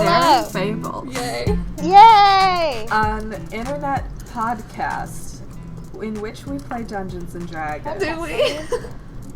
Hello. Fables. Yay. Yay! An internet podcast in which we play Dungeons and Dragons. Do we?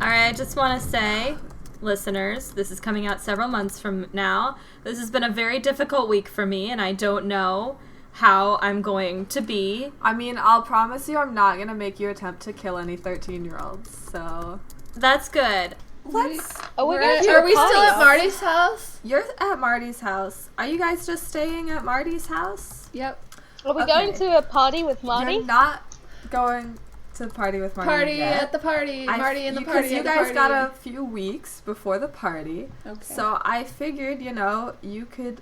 Alright, I just want to say, listeners, this is coming out several months from now. This has been a very difficult week for me, and I don't know how I'm going to be. I mean, I'll promise you I'm not going to make you attempt to kill any 13-year-olds, so... That's good. Let's... Oh, Are going to we still at Marty's house? You're at Marty's house. Are you guys just staying at Marty's house? Yep. Are we Okay. going to a party with Marty? You're not going to party with Marty Party yet. at the party. Marty in the Because party you at the guys party. got a few weeks before the party. Okay. So I figured, you could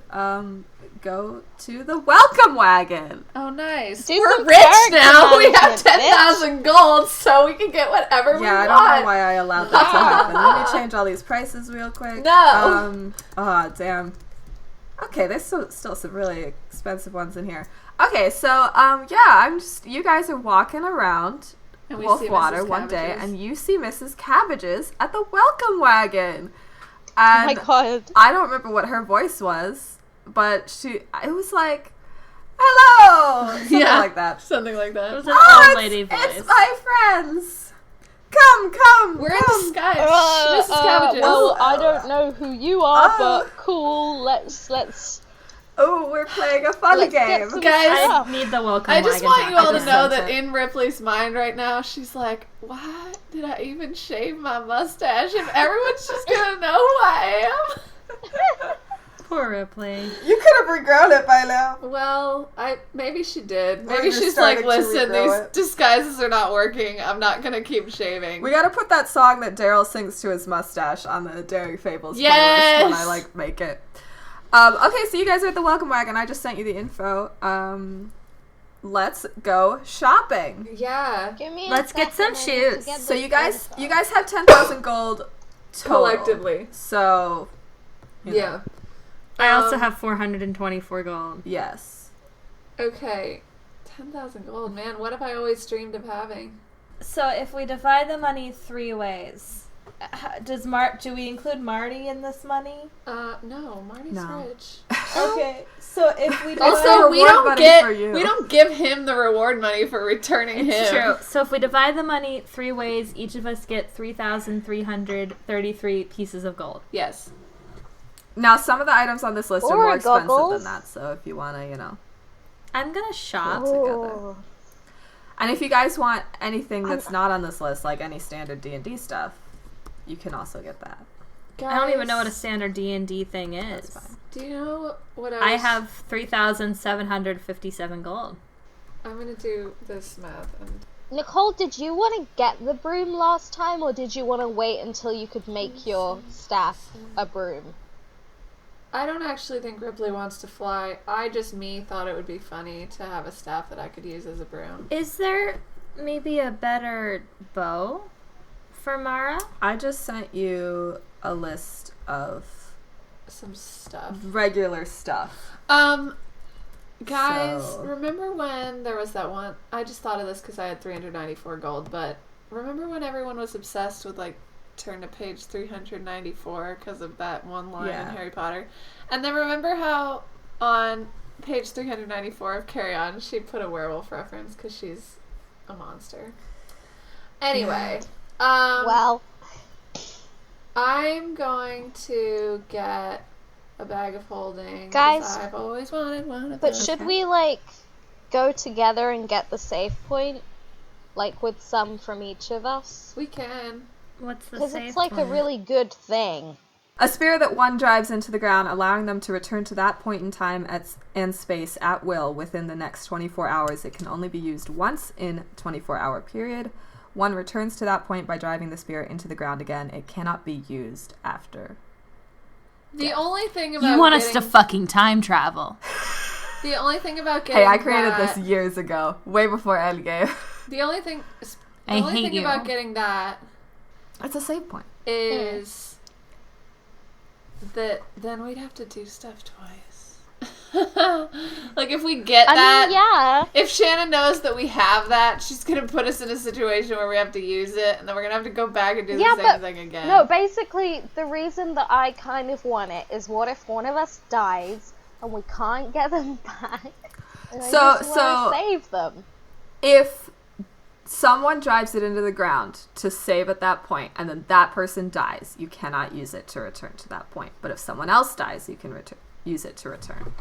go to the welcome wagon. Oh, nice. Do We're some rich character now. We have management, 10,000 gold, so we can get whatever we Yeah, I want. don't know why I allowed that to happen. Let me change all these prices real quick. No. Oh, damn. Okay, there's still some really expensive ones in here. Okay, so, you guys are walking around And we see Wolfwater Mrs. one day, Cabbages. and you see Mrs. Cabbages at the welcome wagon. Oh And my god. I don't remember what her voice was, but it was like, hello! Something Yeah. like that. Something like It that. was an old lady voice. It's my friends! Come! We're in come. disguise. Mrs. Cabbages. Well, I don't know who you are, Oh. but cool. Let's. Oh, we're playing a fun Let's game. get some Guys, stuff. I need the welcome I just wagon want you all I to just know sent that it. in Ripley's mind right now, she's like, why did I even shave my mustache if everyone's just gonna know who I am? Poor Ripley. You could have regrown it by now. Well, maybe she did. Or Maybe you're she's starting like, to listen, regrow these it." disguises are not working. I'm not gonna keep shaving. We gotta put that song that Daryl sings to his mustache on the Daring Fables Yes! playlist when I, make it. Okay, so you guys are at the welcome wagon. I just sent you the info. Let's go shopping. Yeah. Give me. Let's get some shoes. So you guys have 10,000 gold total. Collectively. So, you know, Yeah. I also have 424 gold. yes. Okay. 10,000 gold, man. What have I always dreamed of having? So if we divide the money 3 ways, do we include Marty in this money? No. Marty's No. rich. Okay, so if we Also, we reward don't money for you. we don't give him the reward money for returning It's him. true. So if we divide the money 3 ways, each of us get 3,333 pieces of gold. Yes. Now, some of the items on this list are Or more expensive goggles. than that, so if you want to, I'm gonna shop. Oh. And if you guys want anything that's not on this list, like any standard D&D stuff, you can also get that. I don't even know what a Guys, standard D&D thing is. That's fine. Do you know what I have 3,757 gold. I'm gonna do this math. And Nicole, did you want to get the broom last time, or did you want to wait until you could make your staff a broom? I don't actually think Ripley wants to fly. I just thought it would be funny to have a staff that I could use as a broom. Is there maybe a better bow for Mara? I just sent you a list of Some stuff. regular stuff. Guys, So- remember when there was that one? I just thought of this because I had 394 gold, but remember when everyone was obsessed with, turn to page 394 because of that one line Yeah. in Harry Potter? And then remember how on page 394 of Carry On, she put a werewolf reference because she's a monster. Anyway, Well, I'm going to get a bag of holding. 'cause Guys, I've always wanted one of but those. should we go together and get the save point, with some from each of us? We can. What's the Because save it's a point? really good thing. A spear that one drives into the ground, allowing them to return to that point in time and space at will within the next 24 hours. It can only be used once in 24-hour period. One returns to that point by driving the spear into the ground again. It cannot be used after. The only thing about You want us to getting- fucking time travel. The only thing about getting Hey, I created that, this years ago, way before Endgame. The only thing I hate you. about getting that It's a save point. is that then we'd have to do stuff twice. If we get I that, mean, yeah. if Shannon knows that we have that, she's gonna put us in a situation where we have to use it, and then we're gonna have to go back and do Yeah, the but- same thing again. No, basically, the reason that I kind of want it is what if one of us dies and we can't get them back. And I So- just so- want to save them. If someone drives it into the ground to save at that point, and then that person dies, you cannot use it to return to that point. But if someone else dies, you can use it to return.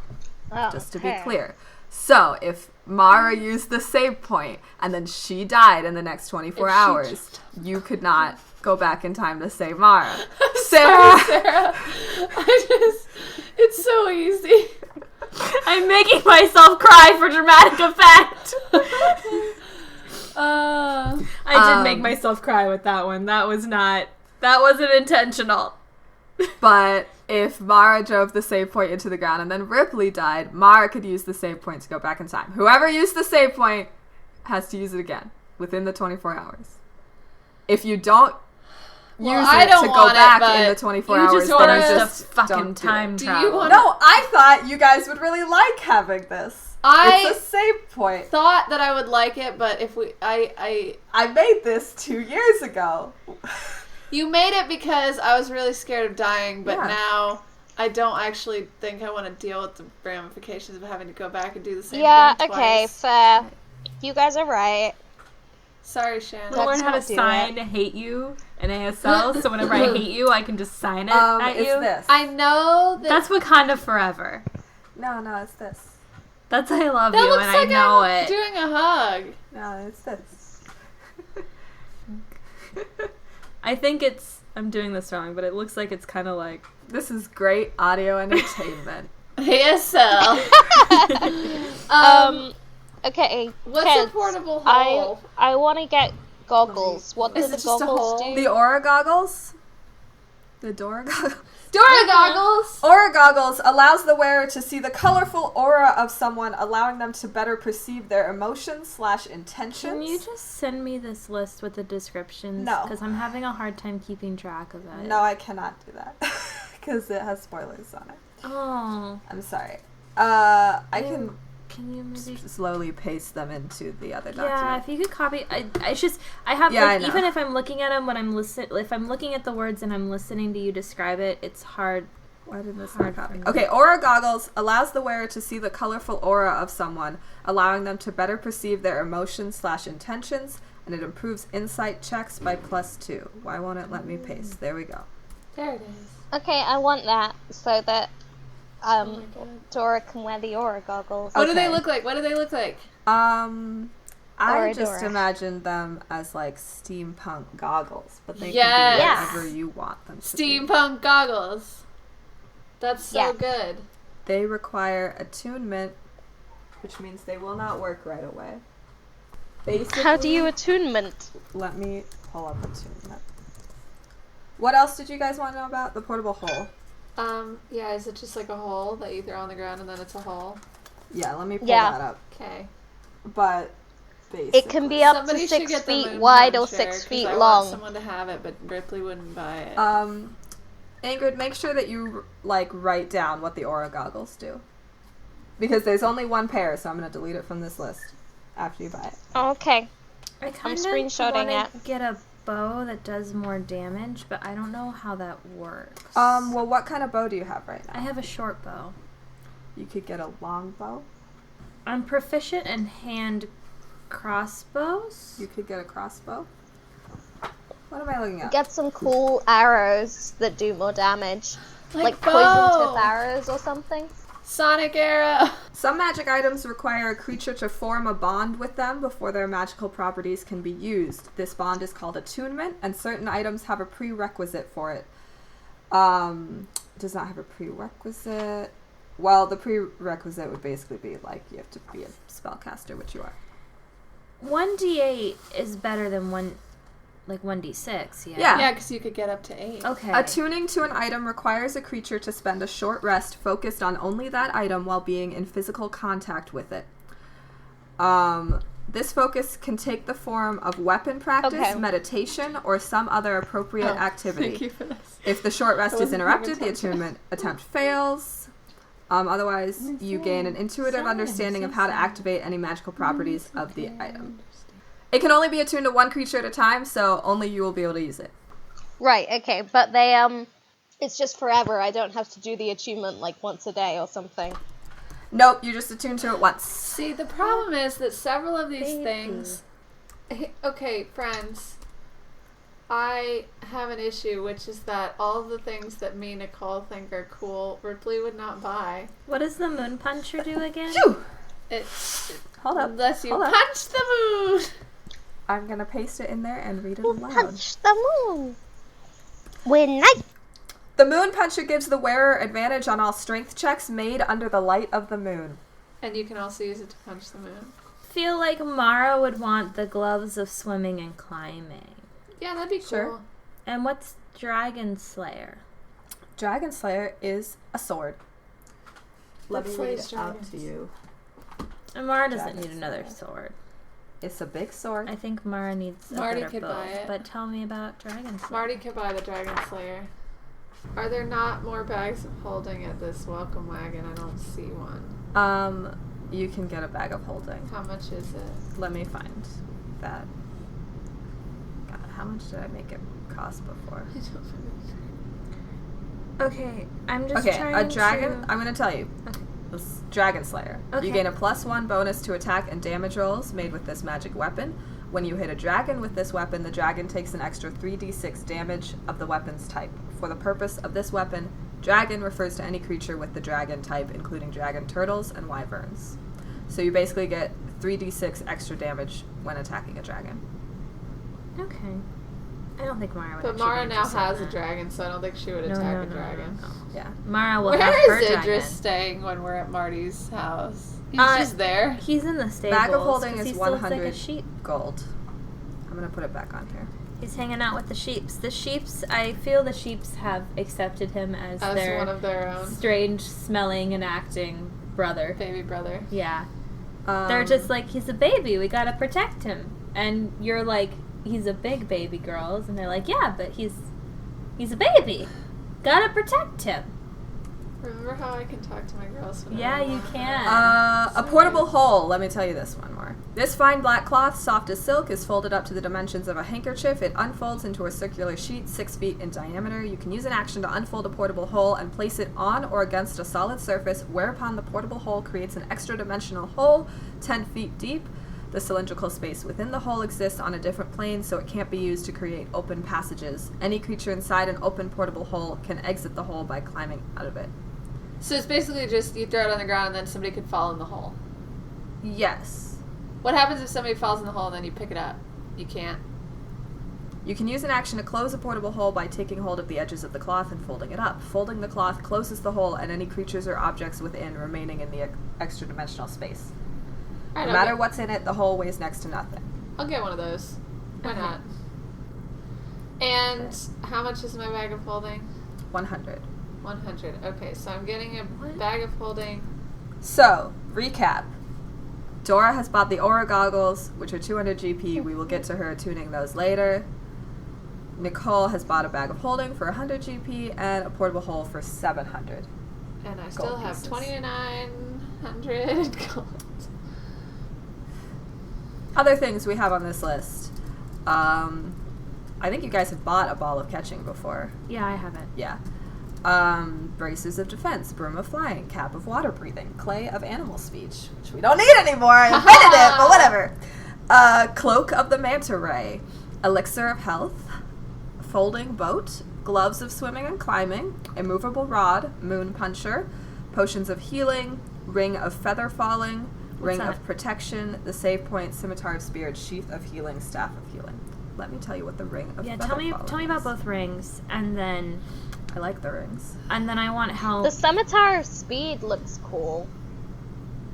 Just to be Okay. clear. So, if Mara used the save point, and then she died in the next 24 If she hours, you could not go back in time to save Mara. Sarah! Sarah, it's so easy. I'm making myself cry for dramatic effect. I did make myself cry with that one. That wasn't intentional. But if Mara drove the save point into the ground and then Ripley died, Mara could use the save point to go back in time. Whoever used the save point has to use it again within the 24 hours. If you don't use I it don't to go want it, back but in the 24 You hours, just then want you us just to fucking don't do time it. Do you travel. want- No, I thought you guys would really like having this. It's a save point. thought that I would like it, but if I I made this 2 years ago. you made it because I was really scared of dying, but Yeah. now I don't actually think I want to deal with the ramifications of having to go back and do the same Yeah, thing okay, twice. fair. You guys are right. Sorry, Shannon. We'll learn Let's how to not do sign hate you in ASL, so whenever I hate you, I can just sign it at It's you. this. I know that That's Wakanda forever. No, it's this. That's I love that you, looks and like I know I'm it. doing a hug. No, it's this. I think I'm doing this wrong, but it looks like it's kind of like. This is great audio entertainment. ASL. Okay, What's kids, a portable hole? I want to get goggles. What Is do it the just a goggles hole? do? The Aura goggles? The Dora goggles? Dora goggles. Aura goggles allows the wearer to see the colorful aura of someone, allowing them to better perceive their emotions/intentions. Can you just send me this list with the descriptions? No. Because I'm having a hard time keeping track of it. No, I cannot do that. Because it has spoilers on it. Oh. I'm sorry. I can Can you maybe? slowly paste them into the other Yeah, document. if you could copy. I have Yeah, like, I know. even if I'm looking at them when I'm if I'm looking at the words and I'm listening to you describe it, it's hard. Why did this Hard not copy? for me. Okay, aura goggles allows the wearer to see the colorful aura of someone, allowing them to better perceive their emotions/intentions, and it improves insight checks by +2. Why won't it let me paste? There we go. There it is. Okay, I want that so that Oh my God. Dora can wear the aura goggles. What do they Okay. look like? What do they look like? I Aura just Dora. imagined them as like steampunk goggles, but they Yes. can be whatever you want them to be. Steampunk goggles. That's so Yes. good. They require attunement, which means they will not work right away. Basically, How do you attunement? let me pull up attunement. What else did you guys want to know about the portable hole? Yeah, is it just like a hole that you throw on the ground and then it's a hole? Yeah, let me pull Yeah. that up. Okay. But basically, It can be up Somebody to should 6 get the feet moon wide home or share, 6 'cause feet I want long. someone to have it, but Ripley wouldn't buy it. Ingrid, make sure that you like write down what the aura goggles do, because there's only one pair, so I'm gonna delete it from this list after you buy it. Okay. I kind of screenshotting wanna it. get a bow that does more damage, but I don't know how that works. Well, what kind of bow do you have right now? I have a short bow. You could get a long bow. I'm proficient in hand crossbows. You could get a crossbow. What am I looking at? Get some cool arrows that do more damage. Like bow. poison tip arrows or something. Sonic arrow. Some magic items require a creature to form a bond with them before their magical properties can be used. This bond is called attunement, and certain items have a prerequisite for it. Does not have a prerequisite. Well, the prerequisite would basically be like you have to be a spellcaster, which you are. 1d8 is better than 1d6. Yeah. Yeah. Yeah, because you could get up to 8. Okay. Attuning to an item requires a creature to spend a short rest focused on only that item while being in physical contact with it. This focus can take the form of weapon practice, Okay. meditation, or some other appropriate activity. Thank you for this. If the short rest is wasn't paying interrupted, the attention. attunement attempt fails. Otherwise, you gain an intuitive understanding of how to activate any magical properties of the item. It can only be attuned to one creature at a time, so only you will be able to use it. Right, okay, but they, it's just forever. I don't have to do the attunement like once a day or something. Nope, you just attune to it once. See, the problem is that several of these things... Okay, friends. I have an issue, which is that all of the things that me and Nicole think are cool, Ripley would not buy. What does the moon puncher do again? Phew! Hold up. Unless you punch the moon! I'm gonna paste it in there and read it Who aloud. punched the moon? When night. The moon puncher gives the wearer advantage on all strength checks made under the light of the moon. And you can also use it to punch the moon. Feel like Mara would want the gloves of swimming and climbing. Yeah, that'd be cool. Sure. And what's Dragon Slayer? Dragon Slayer is a sword. Let me read slays it out dragons. to you. And Mara doesn't Dragon need another Slayer. sword. It's a big sword. I think Mara needs a Marty better could bow. buy it. But tell me about Dragon Slayer. Marty could buy the Dragon Slayer. Are there not more bags of holding at this welcome wagon? I don't see one. You can get a bag of holding. How much is it? Let me find that. God, how much did I make it cost before? I don't Okay, I'm just Okay, trying a dragon. to... I'm gonna tell you. Okay. This Dragon Slayer. Okay. You gain a +1 bonus to attack and damage rolls made with this magic weapon. When you hit a dragon with this weapon, the dragon takes an extra 3d6 damage of the weapon's type. For the purpose of this weapon, dragon refers to any creature with the dragon type, including dragon turtles and wyverns. So you basically get 3d6 extra damage when attacking a dragon. Okay. I don't think Mara would But actually Mara be now interested in has a that. dragon, so I don't think she would No, attack no, a no, dragon. no, no. Yeah. Mara will have Where her is dragon. Idris staying when we're at Marty's house? He's Uh, just there. He's in the stables. Bag of holding 'cause is he still looks 100 like a sheep. gold. I'm gonna put it back on here. He's hanging out with the sheeps. The sheeps, I feel the sheeps have accepted him as their one of their own strange smelling and acting brother. baby brother. Yeah. They're just like, he's a baby, we gotta protect him. And you're like, he's a big baby, girls. And they're like, yeah, but he's a baby. Gotta protect him. Remember how I can talk to my girls when Yeah, I you want? can. A portable hole. Let me tell you this one more. This fine black cloth, soft as silk, is folded up to the dimensions of a handkerchief. It unfolds into a circular sheet 6 feet in diameter. You can use an action to unfold a portable hole and place it on or against a solid surface, whereupon the portable hole creates an extra dimensional hole 10 feet deep. The cylindrical space within the hole exists on a different plane, so it can't be used to create open passages. Any creature inside an open portable hole can exit the hole by climbing out of it. So it's basically just you throw it on the ground and then somebody could fall in the hole. Yes. What happens if somebody falls in the hole and then you pick it up? You can't. You can use an action to close a portable hole by taking hold of the edges of the cloth and folding it up. Folding the cloth closes the hole and any creatures or objects within remaining in the extra dimensional space. All right, No matter what's in it, the hole weighs next to nothing. I'll get one of those. Why Okay. not? And how much is my bag of holding? 100. 100. Okay, so I'm getting a What? bag of holding. So, recap. Dora has bought the Aura goggles, which are 200 GP. We will get to her tuning those later. Nicole has bought a bag of holding for 100 GP and a portable hole for 700. And I still Gold have pieces. 2,900 gold. Other things we have on this list. I think you guys have bought a ball of catching before. Yeah, I haven't. Yeah. Braces of defense, broom of flying, cap of water breathing, clay of animal speech, which we don't need anymore. I invented it, but whatever. Cloak of the manta ray, elixir of health, folding boat, gloves of swimming and climbing, immovable rod, moon puncher, potions of healing, ring of feather falling, ring that? of protection, the save point, scimitar of spirit, sheath of healing, staff of healing. Let me tell you what the ring of Yeah, feather tell me falling about is. both rings, and then I like the rings. I want help. The Scimitar of Speed looks cool.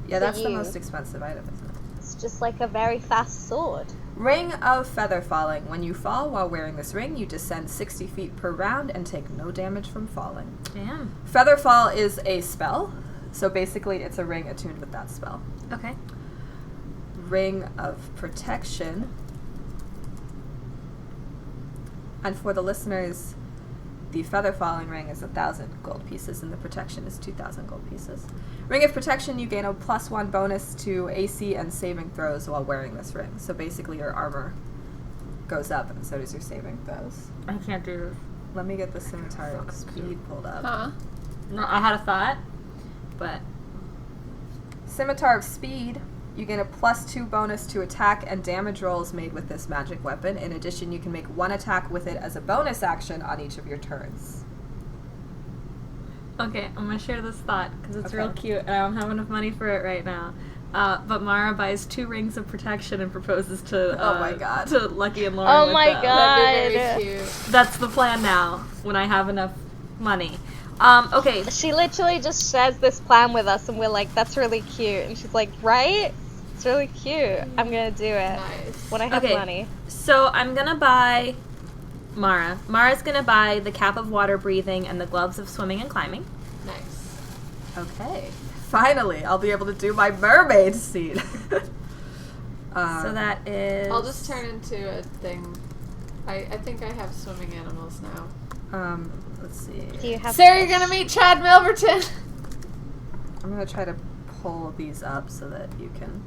Yeah, For that's the you. most expensive item, isn't it? It's just like a very fast sword. Ring of Feather Falling. When you fall while wearing this ring, you descend 60 feet per round and take no damage from falling. Damn. Feather Fall is a spell, so basically it's a ring attuned with that spell. Okay. Ring of Protection. And for the listeners, the Feather Falling ring is 1,000 gold pieces, and the protection is 2,000 gold pieces. Ring of Protection, you gain a +1 bonus to AC and saving throws while wearing this ring. So basically your armor goes up, and so does your saving throws. I can't do this. Let me get the Scimitar of Speed pulled up. Huh? No, I had a thought, but Scimitar of Speed. You gain a +2 bonus to attack and damage rolls made with this magic weapon. In addition, you can make one attack with it as a bonus action on each of your turns. Okay, I'm gonna share this thought because it's Okay. real cute, and I don't have enough money for it right now. But Mara buys 2 rings of protection and proposes to Oh my God. to Lucky and Lauren. Oh with my them. God. That'd be very cute. That's the plan now. When I have enough money. Okay. She literally just shares this plan with us, and we're like, "That's really cute." And she's like, "Right? It's really cute. I'm gonna do it Nice. when I have Okay. money." So I'm gonna buy Mara. Mara's gonna buy the cap of water breathing and the gloves of swimming and climbing. Nice. Okay. Finally, I'll be able to do my mermaid scene. So that is. I'll just turn into a thing. I think I have swimming animals now. Let's see. Do you have? Sarah, you're gonna meet Chad Milverton. I'm gonna try to pull these up so that you can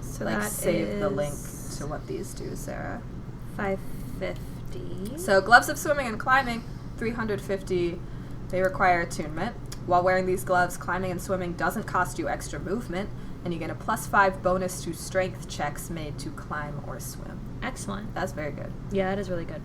So like that save the is link to what these do, Sarah. 550. So gloves of swimming and climbing, 350. They require attunement. While wearing these gloves, climbing and swimming doesn't cost you extra movement, and you get a +5 bonus to strength checks made to climb or swim. Excellent. That's very good. Yeah, that is really good.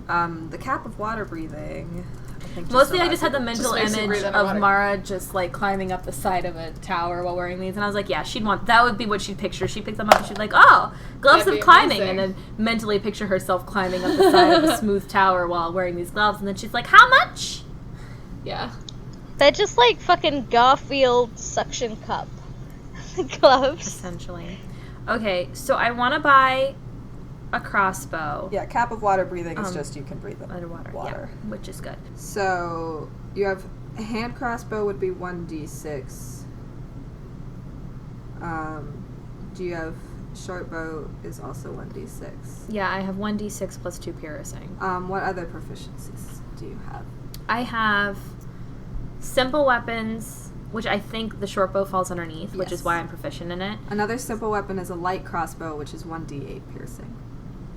The cap of water breathing. I think Mostly I allows just had you the to- mental makes you image breathe of underwater. Mara just like climbing up the side of a tower while wearing these, and I was like, yeah, she'd want that would be what she'd picture. She'd pick them up and she'd like, oh, gloves That'd of be climbing, amazing. and then mentally picture herself climbing up the side of a smooth tower while wearing these gloves, and then she's like, how much? Yeah. They're just like fucking Garfield suction cup gloves. Essentially. Okay, so I want to buy a crossbow. Yeah, cap of water breathing is Um, just you can breathe in Underwater. water. Yeah, which is good. So you have a hand crossbow would be 1d6. Do you have short bow is also 1d6. Yeah, I have 1d6 plus 2 piercing. What other proficiencies do you have? I have simple weapons, which I think the short bow falls underneath, which is Yes. why I'm proficient in it. Another simple weapon is a light crossbow, which is 1d8 piercing.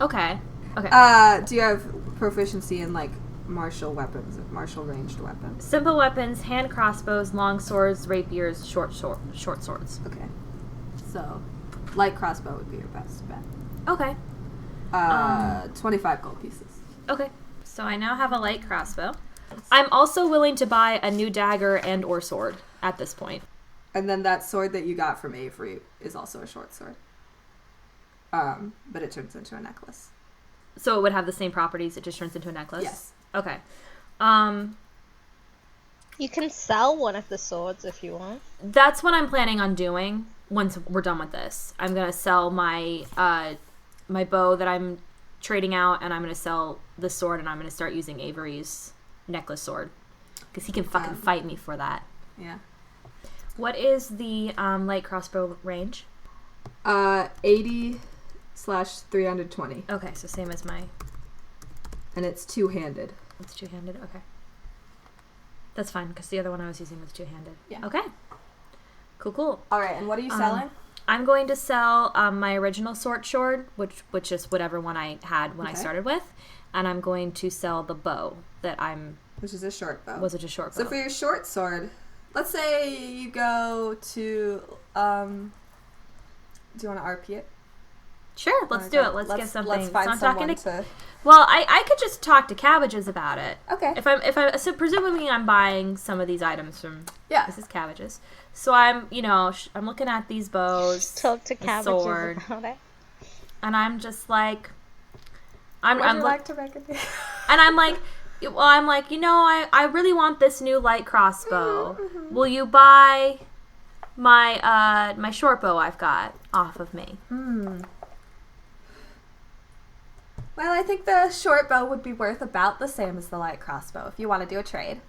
Okay. Okay. Do you have proficiency in like martial weapons, martial ranged weapons? Simple weapons, hand crossbows, long swords, rapiers, short swords. Okay. So, light crossbow would be your best bet. Okay. 25 gold pieces. Okay. So I now have a light crossbow. I'm also willing to buy a new dagger and or sword at this point. And then that sword that you got from Avery is also a short sword. But it turns into a necklace. So it would have the same properties, it just turns into a necklace? Yes. Okay. You can sell one of the swords if you want. That's what I'm planning on doing once we're done with this. I'm going to sell my my bow that I'm trading out, and I'm going to sell the sword, and I'm going to start using Avery's necklace sword. Because he can fucking fight me for that. Yeah. What is the light crossbow range? 80/320. Okay, so same as my... And it's two-handed. It's two-handed? Okay. That's fine, because the other one I was using was two-handed. Yeah. Okay. Cool. Alright, and what are you selling? I'm going to sell my original sword, which is whatever one I had when I Okay. started with, and I'm going to sell the bow that Which is a short bow. was it a short bow? So for your short sword, let's say you go to, do you want to RP it? Sure, let's do it. Let's get something. Let's find So I'm someone talking to... Well, I could just talk to Cabbages about it. Okay. So presumably I'm buying some of these items from Yeah. Mrs. Cabbages. So I'm I'm looking at these bows, Talk to the cabbages sword, about it. and I'm just like, Would you I'm like to make a deal? and I'm like, I really want this new light crossbow. Will you buy my my short bow I've got off of me? Well, I think the short bow would be worth about the same as the light crossbow if you want to do a trade.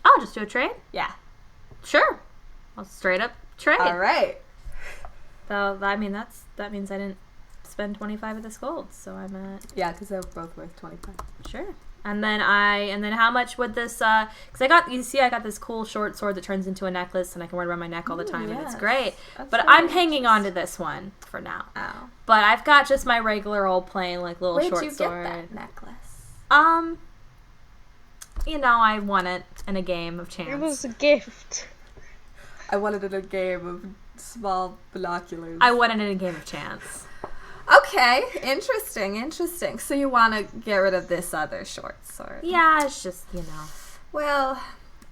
I'll just do a trade. Yeah. Sure, I'll straight up trade. All right. So that means I didn't spend 25 of this gold, so I'm at Yeah, because they're both worth 25. sure. And then how much would this? Because I got this cool short sword that turns into a necklace, and I can wear it around my neck all the time, and it's yes. great. That's But very I'm hanging on to this one for now. Ow. But I've got just my regular old plain like little Where'd short you sword. get that necklace? I won it in a game of chance. It was a gift. I won it in a game of small binoculars. I won it in a game of chance. Okay, interesting. So you want to get rid of this other short sword? Yeah, it's just, Well,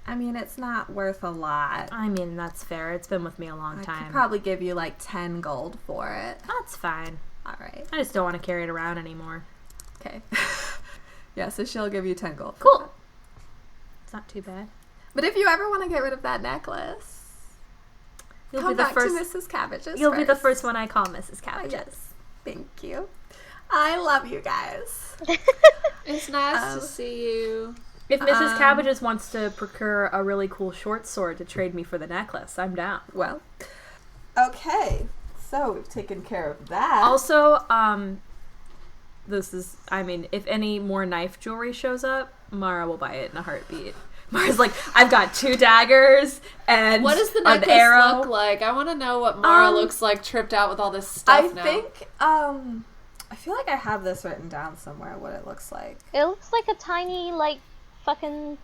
I mean, it's not worth a lot. I mean, that's fair. It's been with me a long I time. could probably give you like 10 gold for it. That's fine. All right. I just don't want to carry it around anymore. Okay. Yeah, so she'll give you 10 gold. Cool. It's not too bad. But if you ever want to get rid of that necklace, come back to Mrs. Cabbage's. You'll be the first one I call Mrs. Cabbage's. Yes. Thank you. I love you guys. It's nice to see you. If Mrs. Cabbage's wants to procure a really cool short sword to trade me for the necklace, I'm down. Well, okay. So we've taken care of that. Also, if any more knife jewelry shows up, Mara will buy it in a heartbeat. Mara's like, I've got 2 daggers and what does the an necklace arrow. look like? I want to know what Mara looks like tripped out with all this stuff now. I feel like I have this written down somewhere, what it looks like. It looks like a tiny, like, fucking...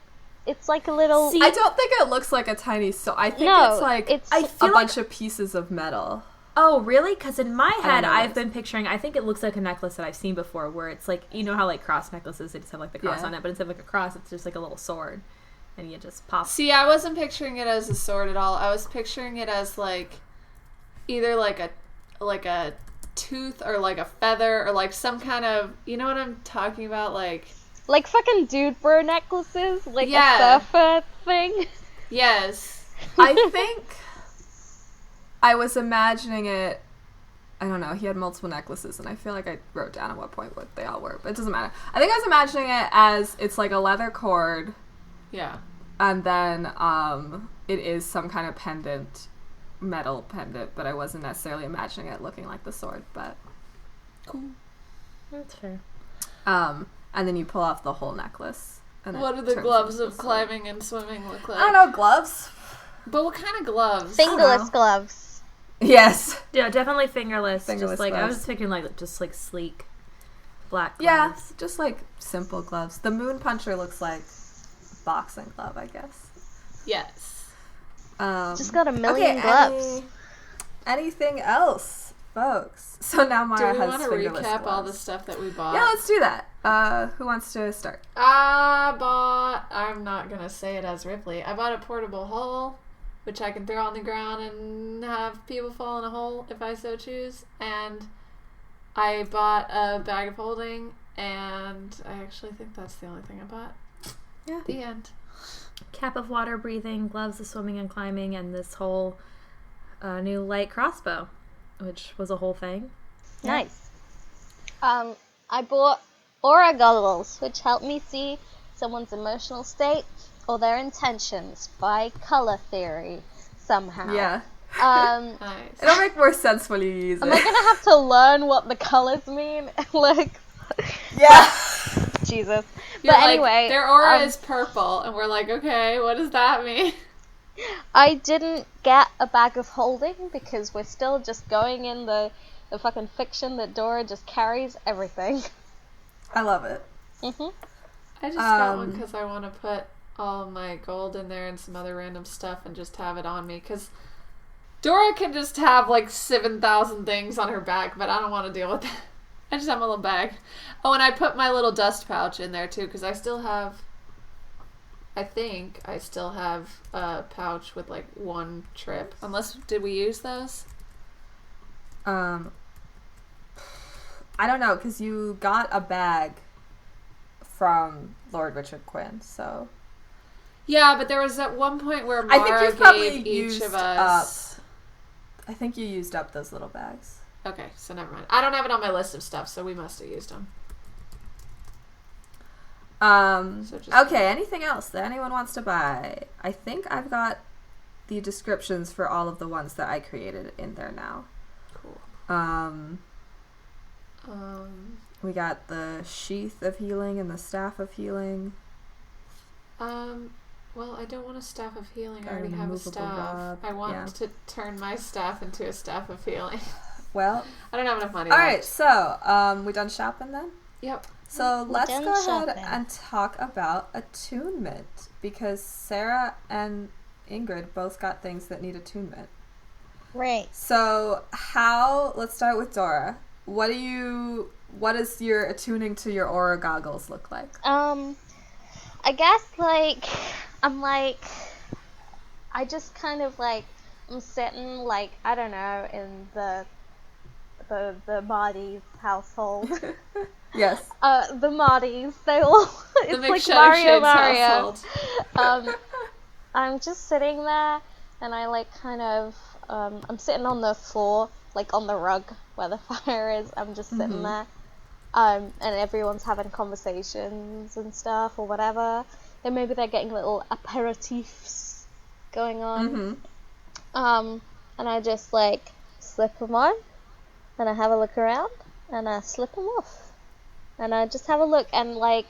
It's like a little... I don't think it looks like a tiny sword. I think No, it's like it's- a bunch of pieces of metal. Oh, really? Because in my head, know I've this. been picturing, I think it looks like a necklace that I've seen before, where it's like, you know how like cross necklaces, they just have like the cross Yeah. on it, but instead of like a cross, it's just like a little sword. And you just pop. See, I wasn't picturing it as a sword at all. I was picturing it as like either like a tooth or like a feather or like some kind of, you know what I'm talking about, like fucking dude bro necklaces, like Yeah. a surfer thing. yes. I think I was imagining it. I don't know. He had multiple necklaces, and I feel like I wrote down at what point what they all were, but it doesn't matter. I think I was imagining it as it's like a leather cord, Yeah. and then it is some kind of pendant, metal pendant, but I wasn't necessarily imagining it looking like the sword. But Cool. That's fair. and then you pull off the whole necklace. And What it do the turns gloves into of a sword. climbing and swimming look like? I don't know, gloves. But what kind of gloves? Fingerless know. gloves. Yes. Yeah, definitely fingerless. Fingerless just like, I gloves. was just thinking like, just like sleek black Yeah, gloves. just like simple gloves. The moon puncher looks like boxing glove, I guess. Yes. Just got a million gloves. Anything else, folks? So now Do Mara we has want to fingerless recap all the gloves. stuff that we bought? Yeah, let's do that. Who wants to start? I'm not going to say it as Ripley. I bought a portable hole, which I can throw on the ground and have people fall in a hole if I so choose. And I bought a bag of holding, and I actually think that's the only thing I bought. Yeah. The end. Cap of water breathing, gloves of swimming and climbing, and this whole new light crossbow, which was a whole thing. Nice. I bought aura goggles, which help me see someone's emotional state or their intentions by color theory somehow. Yeah. Um, Nice. It'll make more sense when you use am I it. gonna have to learn what the colors mean? Like, Yeah. Jesus. You're But like, anyway, their aura is purple, and we're like, okay, what does that mean? I didn't get a bag of holding because we're still just going in the fucking fiction that Dora just carries everything. I love it. I just got one because I want to put all my gold in there and some other random stuff and just have it on me. Because Dora can just have like 7,000 things on her back, but I don't want to deal with that. I just have my little bag. Oh, and I put my little dust pouch in there too because I think I still have a pouch with like one trip. Unless, did we use those? I don't know, because you got a bag from Lord Richard Quinn, so... Yeah, but there was at one point where I think Mara you've probably gave each used of us... I think you used up those little bags. Okay, so never mind. I don't have it on my list of stuff, so we must have used them. So just- Okay, anything else that anyone wants to buy? I think I've got the descriptions for all of the ones that I created in there now. Cool. We got the sheath of healing and the staff of healing. Well, I don't want a staff of healing. I Got a already have a removable staff. rod, I want yeah. to turn my staff into a staff of healing. Well, I don't have enough money alright, left. so, we done shopping then? Yep. So let's done go ahead shopping. and talk about attunement, because Sarah and Ingrid both got things that need attunement. Right. So let's start with Dora. What does your attuning to your aura goggles look like? I guess like I just kind of like I'm sitting like I don't know in the Marty's household. Yes. The Martys, they all The it's like McShuttershades Mario. household. I'm just sitting there and I like kind of I'm sitting on the floor, like on the rug where the fire is. I'm just sitting there. And everyone's having conversations and stuff or whatever. And maybe they're getting little aperitifs going on. And I just like slip them on, and I have a look around, and I slip them off, and I just have a look and like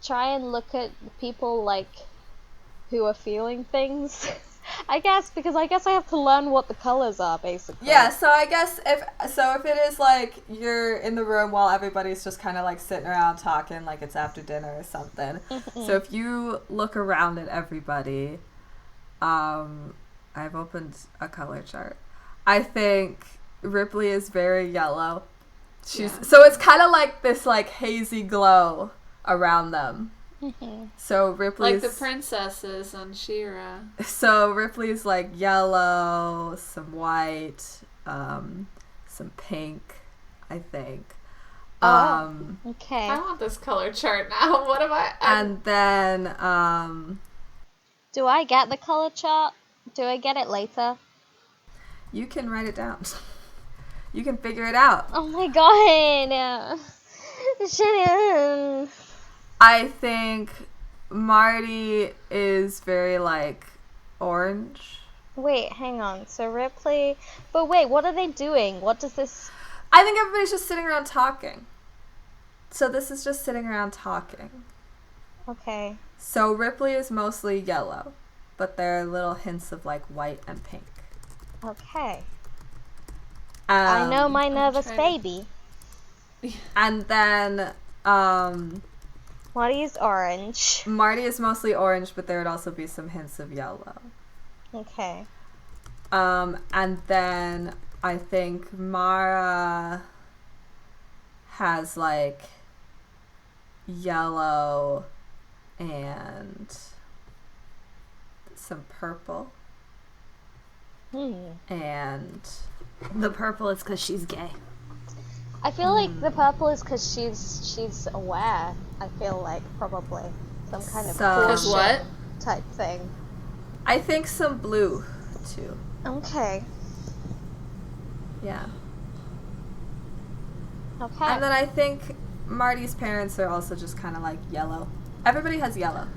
try and look at the people like who are feeling things. I guess because I have to learn what the colors are basically. Yeah, so I guess if it is like you're in the room while everybody's just kind of like sitting around talking like it's after dinner or something. So if you look around at everybody, I've opened a color chart. I think Ripley is very yellow. So it's kind of like this like hazy glow around them. So Ripley's like the princesses on She-Ra. So Ripley's like yellow, some white, some pink, I think. Okay. I want this color chart now. What am I? And then do I get the color chart? Do I get it later? You can write it down. You can figure it out. Oh my god. Shannon. I think Marty is very like orange. Wait, hang on. So Ripley, but wait, what are they doing? What does this? I think everybody's just sitting around talking. So this is just sitting around talking. Okay. So Ripley is mostly yellow, but there are little hints of like white and pink. Okay. I know my nervous baby. And then Marty's orange. Marty is mostly orange, but there would also be some hints of yellow. Okay. And then I think Mara has like yellow and some purple. And The purple is because she's gay. I feel like the purple is because she's aware. I feel like probably some kind of Because what? type thing. I think some blue too. Okay. Yeah. Okay. And then I think Marty's parents are also just kind of like yellow. Everybody has yellow.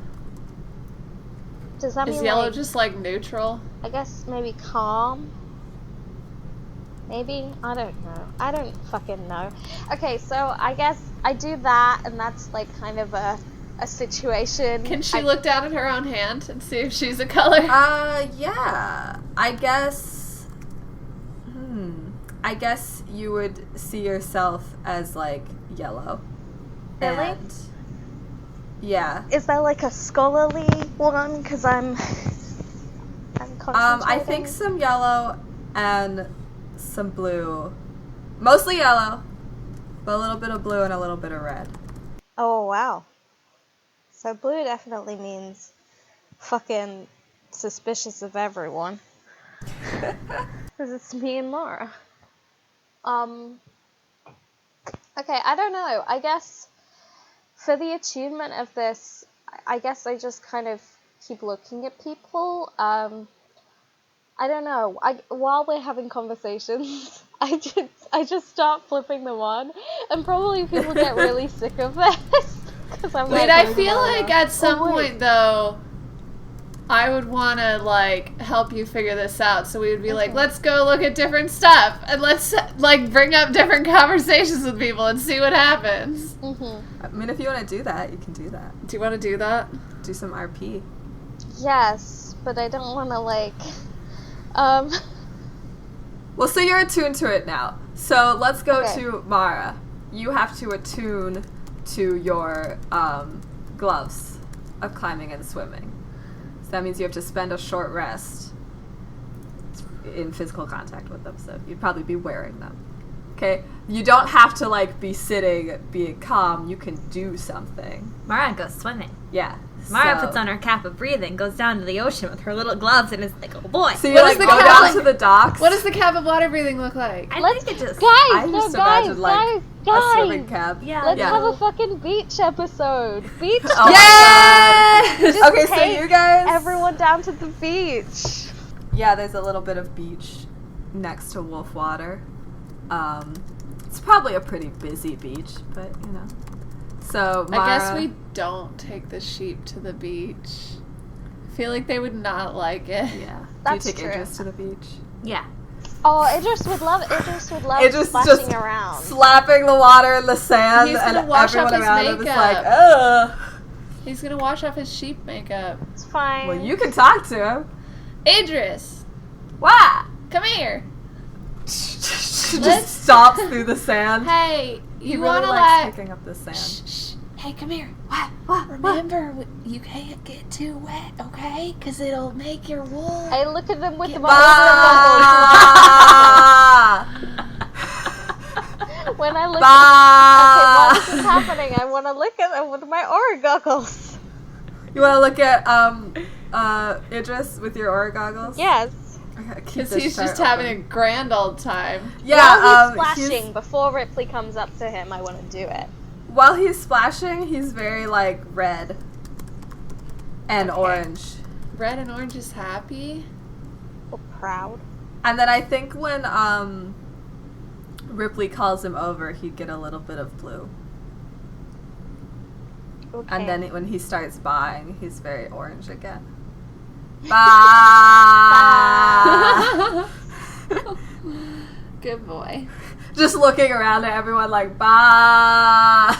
Does that Is mean yellow like, just like neutral? I guess maybe calm? Maybe? I don't know. I don't fucking know. Okay, so I guess I do that, and that's like kind of a situation. Can she look down at her own hand and see if she's a color? Yeah. I guess you would see yourself as like yellow. Really? And yeah. Is there like a scholarly one? Because I'm concentrating. I think some yellow and some blue. Mostly yellow, but a little bit of blue and a little bit of red. Oh, wow. So blue definitely means fucking suspicious of everyone. Because it's me and Mara. Okay, I don't know. I guess for the attunement of this, I guess I just kind of keep looking at people. I don't know. While we're having conversations, I just start flipping them on, and probably people get really sick of this. Wait, I feel like at some point though, I would want to like help you figure this out. So we would be like, let's go look at different stuff, and let's like bring up different conversations with people and see what happens. Mm-hmm. I mean, if you want to do that, you can do that. Do you want to do that? Do some RP. Yes, but I don't want to like. Well, so you're attuned to it now. So let's go Okay. to Mara. You have to attune to your gloves of climbing and swimming. So that means you have to spend a short rest. It's in physical contact with them, so you'd probably be wearing them. Okay? You don't have to, like, be sitting, being calm. You can do something. Mara goes swimming. Yeah. Mara so- puts on her cap of breathing, goes down to the ocean with her little gloves, and is like, oh boy. So you, What like, is the go cap down like- to the docks. What does the cap of water breathing look like? I think it just... I Guys, just imagine, like, a guys. swimming cap. Yeah. Let's Yeah. have a fucking beach episode. Beach. Oh my Yes! God. Okay, so take you guys... Everyone down to the beach. Yeah, there's a little bit of beach next to Wolf Water. It's probably a pretty busy beach, but, you know. So, Mara... I guess we don't take the sheep to the beach. I feel like they would not like it. Yeah. That's Do you take true. Idris to the beach? Yeah. Oh, Idris would love Idris splashing just around. slapping the water in the sand, He's and gonna wash everyone off his around him is makeup. like, ugh. He's gonna wash off his sheep makeup. It's fine. Well, you can talk to him. Idris, What? come here. Just stomps through the sand. Hey, He you really wanna likes let... picking up the sand. Shh. Hey, come here. What? Remember, you can't get too wet, okay? Because it'll make your wool... I look at them with Get my Bah! goggles. When I look Bah! at okay, while this is happening, I want to look at them with my aura goggles. You want to look at Idris with your aura goggles? Yes. Okay, keep Because this he's chart just having a open. grand old time. Yeah, While he's splashing, before Ripley comes up to him, I want to do it. while he's splashing, he's very like red and orange. Red and orange is happy. Or proud. And then I think when Ripley calls him over, he'd get a little bit of blue. Okay. And then when he starts buying, he's very orange again. Bye. Good boy. Just looking around at everyone like, bah.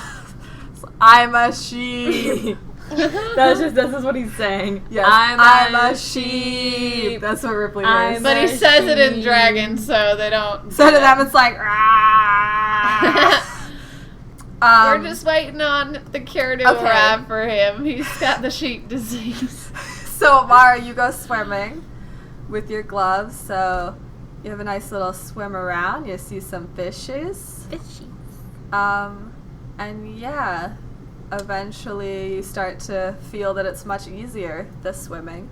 I'm a sheep. This is what he's saying. Yes, I'm a sheep. That's what Ripley is. But he says it in dragon, so they don't... So to them, it's like, rah. We're just waiting on the cure to Okay. arrive for him. He's got the sheep disease. So, Mara, you go swimming with your gloves. So, you have a nice little swim around. You see some fishes. Fishy. And yeah, eventually you start to feel that it's much easier, the swimming.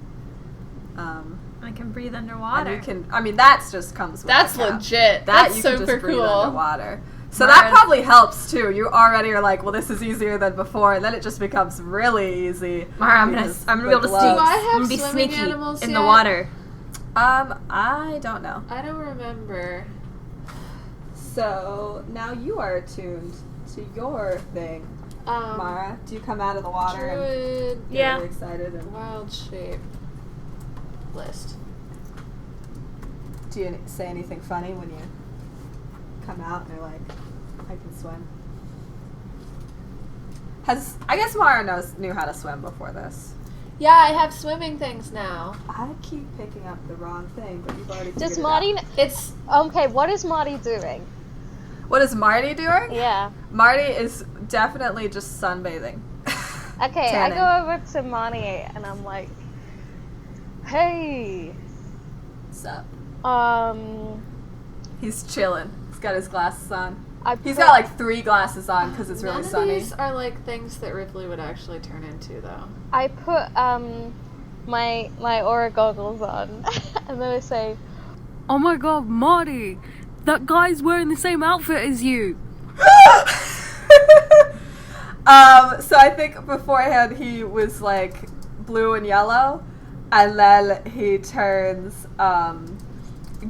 I can breathe underwater. And you can, I mean, that just comes with That's the cap. legit. That That's you can super just breathe cool. underwater. So Mara's- that probably helps too. You already are like, well, this is easier than before, and then it just becomes really easy. Mara, I'm because gonna be the able to gloves. Do I I'm have gonna be swimming sneaky animals in yet? the water. I don't know. I don't remember. So now you are attuned to your thing, Um, Mara. Do you come out of the water and Druid get Yeah. really excited? And wild shape list. do you say anything funny when you come out and you're like, I can swim? I guess Mara knew how to swim before this. Yeah, I have swimming things now. I keep picking up the wrong thing, but you've already Does figured Marty... it out. It's Okay, what is Marty doing? What is Marty doing? Yeah. Marty is definitely just sunbathing. Okay, Tanning. I go over to Marty and I'm like, hey, What's up? He's He's chilling. He's got his glasses on. He's put- got like 3 glasses on because it's really none sunny. of these are like things that Ripley would actually turn into, though. I put my aura goggles on, and then I say, Oh my god, Marty! That guy's wearing the same outfit as you! So I think beforehand he was like blue and yellow, and then he turns